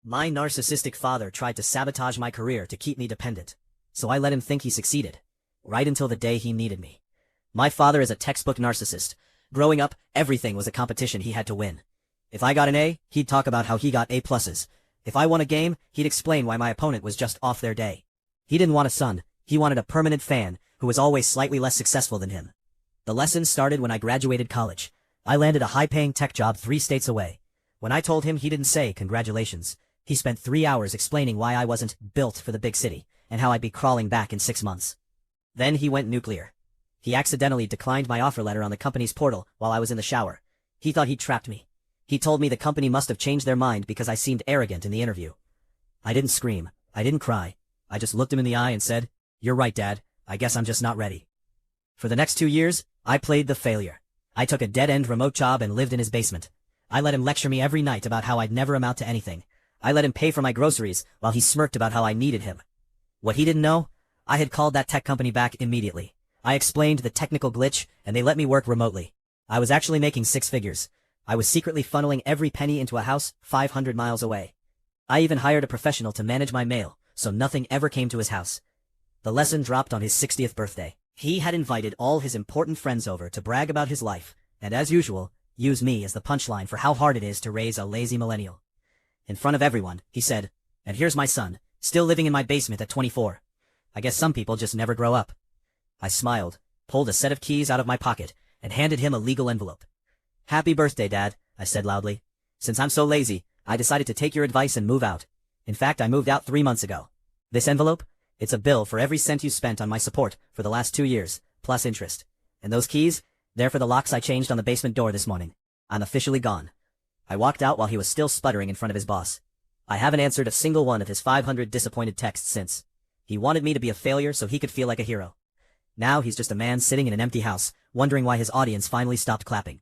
My narcissistic father tried to sabotage my career to keep me dependent, so I let him think he succeeded, right until the day he needed me. My father is a textbook narcissist. Growing up, everything was a competition he had to win. If I got an A, he'd talk about how he got A pluses. If I won a game, he'd explain why my opponent was just off their day. He didn't want a son, he wanted a permanent fan who was always slightly less successful than him. The lesson started when I graduated college. I landed a high-paying tech job 3 states away. When I told him, he didn't say congratulations. He spent 3 hours explaining why I wasn't built for the big city, and how I'd be crawling back in 6 months. Then he went nuclear. He accidentally declined my offer letter on the company's portal while I was in the shower. He thought he'd trapped me. He told me the company must have changed their mind because I seemed arrogant in the interview. I didn't scream. I didn't cry. I just looked him in the eye and said, "You're right, Dad. I guess I'm just not ready." For the next 2 years, I played the failure. I took a dead-end remote job and lived in his basement. I let him lecture me every night about how I'd never amount to anything. I let him pay for my groceries while he smirked about how I needed him. What he didn't know? I had called that tech company back immediately. I explained the technical glitch, and they let me work remotely. I was actually making 6 figures. I was secretly funneling every penny into a house 500 miles away. I even hired a professional to manage my mail, so nothing ever came to his house. The lesson dropped on his 60th birthday. He had invited all his important friends over to brag about his life, and as usual, use me as the punchline for how hard it is to raise a lazy millennial. In front of everyone, he said, "And here's my son, still living in my basement at 24. I guess some people just never grow up." I smiled, pulled a set of keys out of my pocket, and handed him a legal envelope. "Happy birthday, Dad," I said loudly. "Since I'm so lazy, I decided to take your advice and move out. In fact, I moved out 3 months ago. This envelope? It's a bill for every cent you spent on my support for the last 2 years, plus interest. And those keys? They're for the locks I changed on the basement door this morning. I'm officially gone." I walked out while he was still sputtering in front of his boss. I haven't answered a single one of his 500 disappointed texts since. He wanted me to be a failure so he could feel like a hero. Now he's just a man sitting in an empty house, wondering why his audience finally stopped clapping.